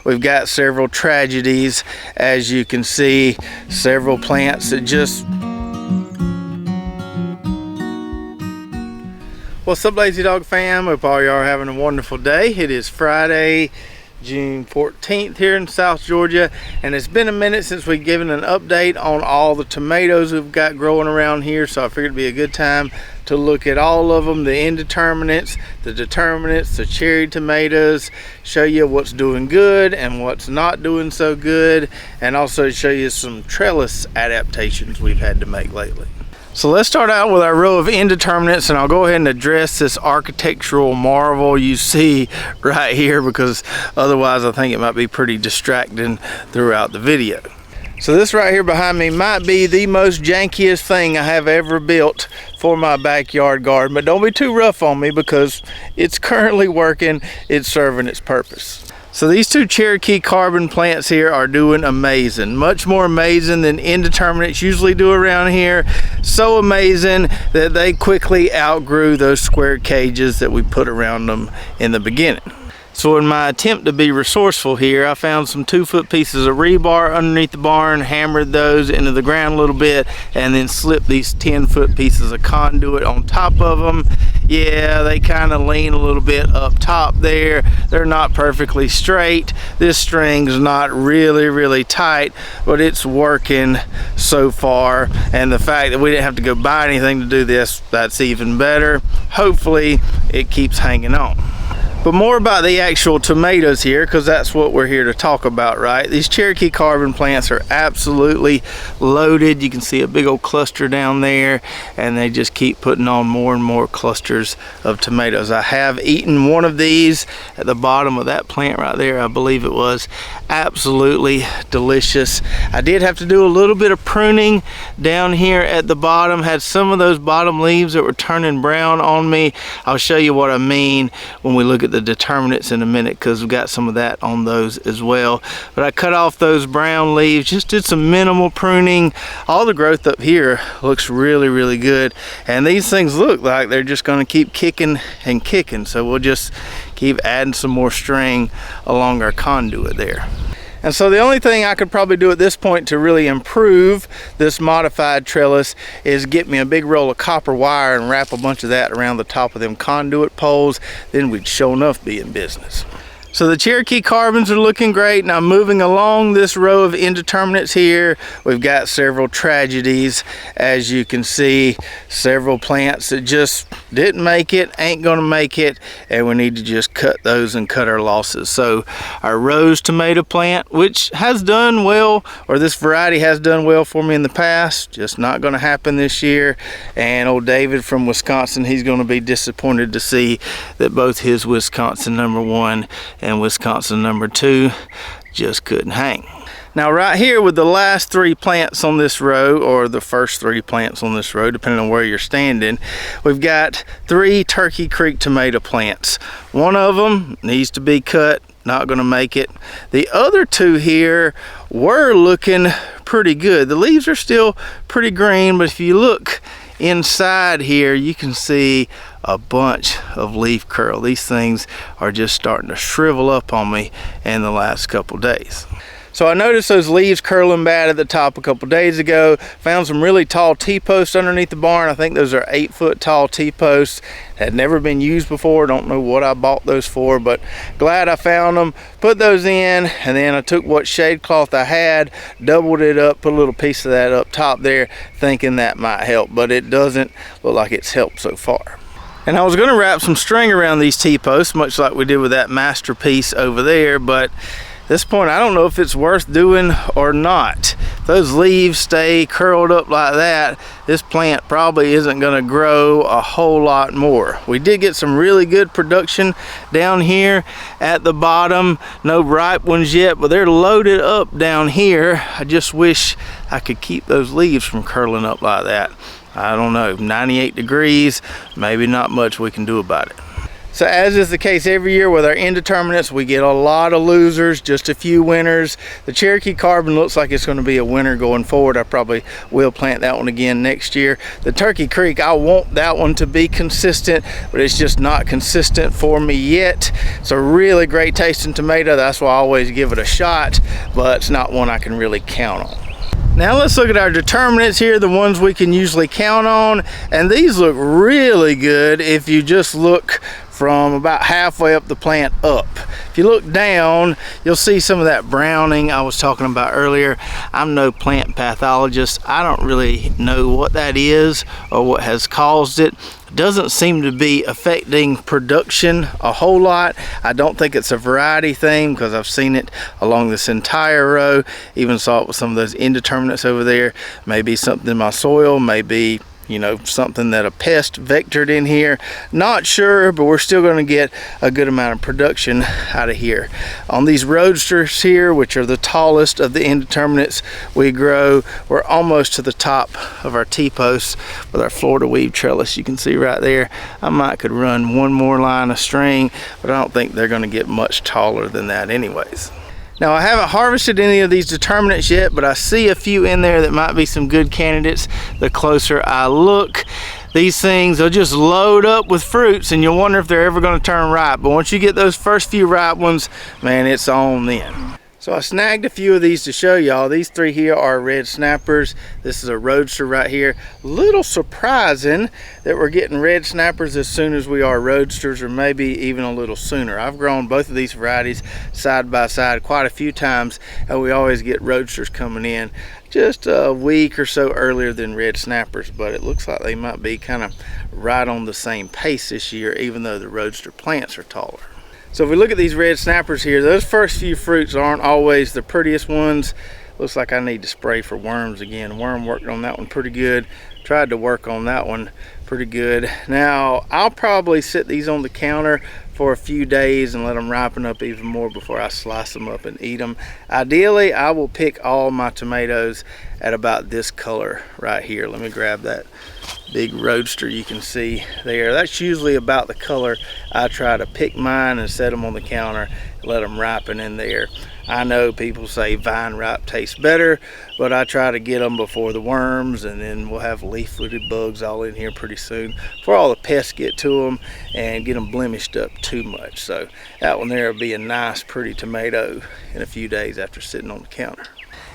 we've got several tragedies. As you can see, several plants that just... What's up, Lazy Dog fam? Hope all y'all are having a wonderful day. It is Friday, June 14th here in South Georgia, and it's been a minute since we've given an update on all the tomatoes we've got growing around here, so I figured it'd be a good time to look at all of them, the Indeterminates, the Determinants, the cherry tomatoes, show you what's doing good and what's not doing so good, and also show you some trellis adaptations we've had to make lately. So let's start out with our row of Indeterminates, and I'll go ahead and address this architectural marvel you see right here, because otherwise I think it might be pretty distracting throughout the video. So this right here behind me might be the most jankiest thing I have ever built for my backyard garden, but don't be too rough on me because it's currently working, it's serving its purpose. So these two Cherokee carbon plants here are doing amazing, much more amazing than Indeterminates usually do around here. So amazing that they quickly outgrew those square cages that we put around them in the beginning. So in my attempt to be resourceful here, I found some 2-foot pieces of rebar underneath the barn, hammered those into the ground a little bit, and then slipped these 10-foot pieces of conduit on top of them. Yeah, they kind of lean a little bit up top there. They're not perfectly straight. This string's not really tight, but it's working so far. And the fact that we didn't have to go buy anything to do this, that's even better. Hopefully it keeps hanging on. But more about the actual tomatoes here, because that's what we're here to talk about, right? These Cherokee carbon plants are absolutely loaded. You can see a big old cluster down there, and they just keep putting on more and more clusters of tomatoes. I have eaten one of these at the bottom of that plant right there, I believe it was. Absolutely delicious. I did have to do a little bit of pruning down here at the bottom. Had some of those bottom leaves that were turning brown on me. I'll show you what I mean when we look at the determinants in a minute, because we've got some of that on those as well. But I cut off those brown leaves, just did some minimal pruning. All the growth up here looks really good, and these things look like they're just going to keep kicking and kicking, so we'll just keep adding some more string along our conduit there. And so the only thing I could probably do at this point to really improve this modified trellis is get me a big roll of copper wire and wrap a bunch of that around the top of them conduit poles. Then we'd sure enough be in business. So the Cherokee carbons are looking great. Now moving along this row of Indeterminates here, we've got several tragedies. As you can see, several plants that just didn't make it, ain't gonna make it, and we need to just cut those and cut our losses. So our rose tomato plant, which has done well, or this variety has done well for me in the past, just not gonna happen this year. And old David from Wisconsin, he's gonna be disappointed to see that both his Wisconsin #1 and Wisconsin #2 just couldn't hang. Now right here with the last 3 plants on this row, or the first 3 plants on this row, depending on where you're standing, we've got 3 Turkey Creek tomato plants. One of them needs to be cut, not gonna make it. The other 2 here were looking pretty good. The leaves are still pretty green, but if you look inside here, you can see a bunch of leaf curl. These things are just starting to shrivel up on me in the last couple days. So I noticed those leaves curling bad at the top a couple days ago. Found some really tall T-posts underneath the barn. I think those are 8-foot tall T-posts. Had never been used before. Don't know what I bought those for, but glad I found them. Put those in, and then I took what shade cloth I had, doubled it up, put a little piece of that up top there, thinking that might help, but it doesn't look like it's helped so far. And I was going to wrap some string around these T-posts, much like we did with that masterpiece over there, but at this point I don't know if it's worth doing or not. If those leaves stay curled up like that, this plant probably isn't going to grow a whole lot more. We did get some really good production down here at the bottom. No ripe ones yet, but they're loaded up down here. I just wish I could keep those leaves from curling up like that. I don't know, 98 degrees, maybe not much we can do about it. So as is the case every year with our Indeterminates, we get a lot of losers, just a few winners. The Cherokee Carbon looks like it's going to be a winner going forward. I probably will plant that one again next year. The Turkey Creek, I want that one to be consistent, but it's just not consistent for me yet. It's a really great tasting tomato. That's why I always give it a shot, but it's not one I can really count on. Now let's look at our determinants here, the ones we can usually count on. And these look really good if you just look from about halfway up the plant up. If you look down, you'll see some of that browning I was talking about earlier. I'm no plant pathologist. I don't really know what that is or what has caused it. It doesn't seem to be affecting production a whole lot. I don't think it's a variety thing because I've seen it along this entire row. Even saw it with some of those indeterminates over there. Maybe something in my soil, maybe, you know, something that a pest vectored in here. Not sure, but we're still going to get a good amount of production out of here. On these roadsters here, which are the tallest of the indeterminates we grow, we're almost to the top of our T-posts with our Florida weave trellis. You can see right there, I might could run one more line of string, but I don't think they're going to get much taller than that anyways. Now I haven't harvested any of these determinants yet, but I see a few in there that might be some good candidates the closer I look. These things, they'll just load up with fruits and you'll wonder if they're ever going to turn ripe. But once you get those first few ripe ones, man, it's on then. So I snagged a few of these to show y'all. These three here are red snappers. This is a roadster right here. Little surprising that we're getting red snappers as soon as we are roadsters, or maybe even a little sooner. I've grown both of these varieties side by side quite a few times, and we always get roadsters coming in just a week or so earlier than red snappers, but it looks like they might be kind of right on the same pace this year, even though the roadster plants are taller. So if we look at these red snappers here, those first few fruits aren't always the prettiest ones. Looks like I need to spray for worms again. Worm worked on that one pretty good. Tried to work on that one pretty good. Now, I'll probably sit these on the counter for a few days and let them ripen up even more before I slice them up and eat them. Ideally, I will pick all my tomatoes at about this color right here. Let me grab that big roadster you can see there. That's usually about the color I try to pick mine and set them on the counter and let them ripen in there. I know people say vine ripe tastes better, but I try to get them before the worms, and then we'll have leaf-footed bugs all in here pretty soon before all the pests get to them and get them blemished up too much. So that one there will be a nice pretty tomato in a few days after sitting on the counter.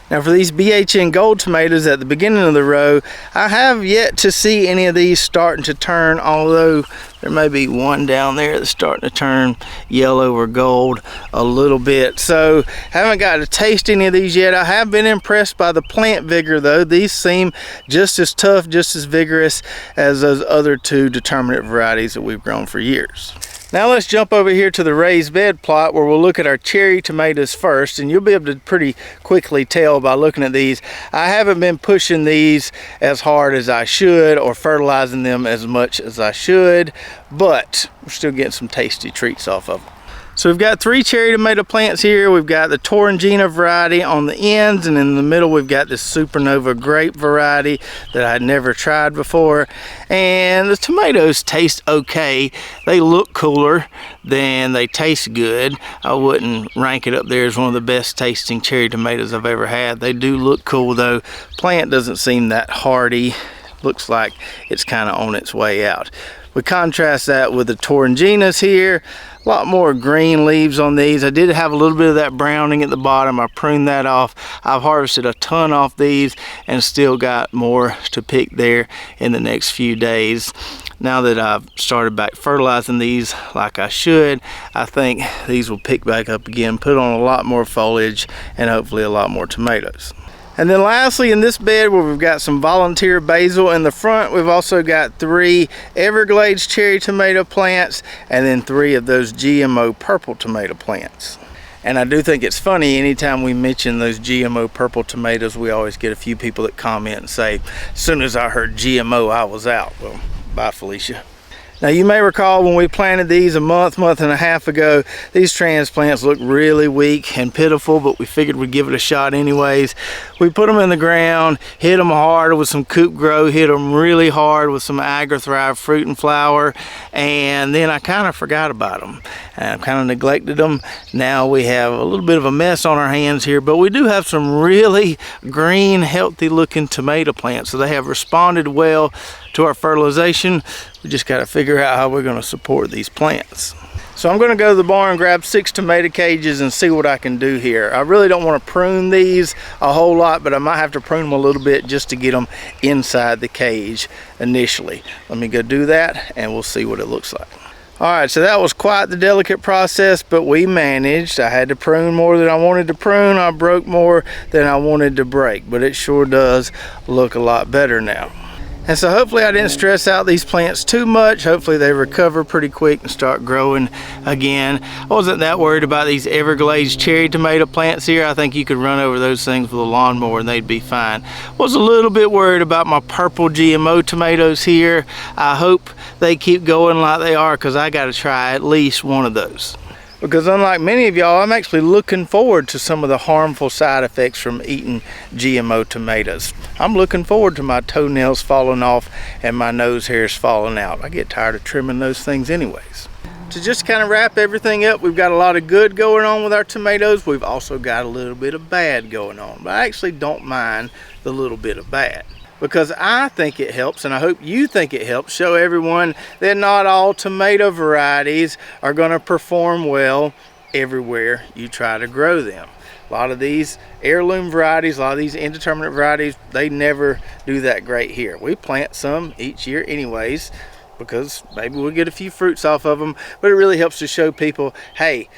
Now for these BHN Gold tomatoes at the beginning of the row, I have yet to see any of these starting to turn, although there may be one down there that's starting to turn yellow or gold a little bit. So haven't got to taste any of these yet. I have been impressed by the plant vigor though. These seem just as tough, just as vigorous as those other two determinate varieties that we've grown for years. Now let's jump over here to the raised bed plot where we'll look at our cherry tomatoes first, and you'll be able to pretty quickly tell by looking at these. I haven't been pushing these as hard as I should or fertilizing them as much as I should, but we're still getting some tasty treats off of them. So we've got three cherry tomato plants here. We've got the Torringina variety on the ends, and in the middle we've got this Supernova grape variety that I'd never tried before. And the tomatoes taste okay. They look cooler than they taste good. I wouldn't rank it up there as one of the best tasting cherry tomatoes I've ever had. They do look cool though. Plant doesn't seem that hardy. Looks like it's kind of on its way out. We contrast that with the Torringinas here. A lot more green leaves on these. I did have a little bit of that browning at the bottom. I pruned that off. I've harvested a ton off these and still got more to pick there in the next few days. Now that I've started back fertilizing these like I should, I think these will pick back up again, put on a lot more foliage, and hopefully a lot more tomatoes. And then lastly, in this bed where we've got some volunteer basil in the front, we've also got 3 Everglades cherry tomato plants and then 3 of those GMO purple tomato plants. And I do think it's funny, anytime we mention those GMO purple tomatoes, we always get a few people that comment and say, as soon as I heard GMO, I was out. Well, bye Felicia. Now you may recall when we planted these a month and a half ago, these transplants looked really weak and pitiful, but we figured we'd give it a shot anyways. We put them in the ground, hit them hard with some coop grow, hit them really hard with some Agri-Thrive fruit and flower, and then I kind of forgot about them. And I kind of neglected them. Now we have a little bit of a mess on our hands here, but we do have some really green, healthy looking tomato plants. So they have responded well to our fertilization. We just got to figure out how we're going to support these plants. So I'm going to go to the barn, grab 6 tomato cages and see what I can do here. I really don't want to prune these a whole lot, but I might have to prune them a little bit just to get them inside the cage initially. Let me go do that and we'll see what it looks like. All right, so that was quite the delicate process, but we managed. I had to prune more than I wanted to prune. I broke more than I wanted to break, but it sure does look a lot better now. And so hopefully I didn't stress out these plants too much. Hopefully they recover pretty quick and start growing again. I wasn't that worried about these Everglades cherry tomato plants here. I think you could run over those things with a lawnmower and they'd be fine. Was a little bit worried about my purple GMO tomatoes here. I hope they keep going like they are, because I got to try at least one of those. Because unlike many of y'all, I'm actually looking forward to some of the harmful side effects from eating GMO tomatoes. I'm looking forward to my toenails falling off and my nose hairs falling out. I get tired of trimming those things anyways. To just kind of wrap everything up, we've got a lot of good going on with our tomatoes. We've also got a little bit of bad going on, but I actually don't mind the little bit of bad, because I think it helps, and I hope you think it helps, show everyone that not all tomato varieties are going to perform well everywhere you try to grow them. A lot of these heirloom varieties, a lot of these indeterminate varieties, they never do that great here. We plant some each year anyways, because maybe we'll get a few fruits off of them, but it really helps to show people, hey,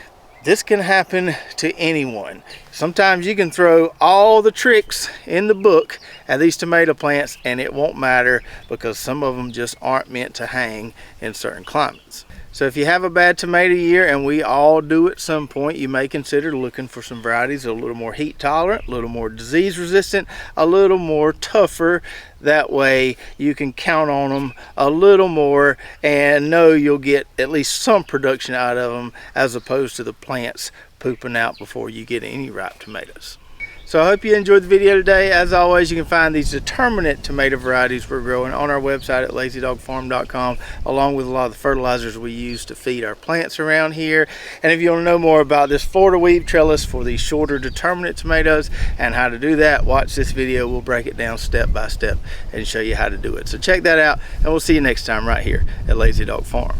this can happen to anyone. Sometimes you can throw all the tricks in the book at these tomato plants and it won't matter, because some of them just aren't meant to hang in certain climates. So if you have a bad tomato year, and we all do at some point, you may consider looking for some varieties that are a little more heat tolerant, a little more disease resistant, a little more tougher. That way you can count on them a little more and know you'll get at least some production out of them, as opposed to the plants pooping out before you get any ripe tomatoes. So I hope you enjoyed the video today. As always, you can find these determinate tomato varieties we're growing on our website at lazydogfarm.com, along with a lot of the fertilizers we use to feed our plants around here. And if you want to know more about this Florida weave trellis for these shorter determinate tomatoes and how to do that, watch this video. We'll break it down step by step and show you how to do it. So check that out, and we'll see you next time right here at Lazy Dog Farm.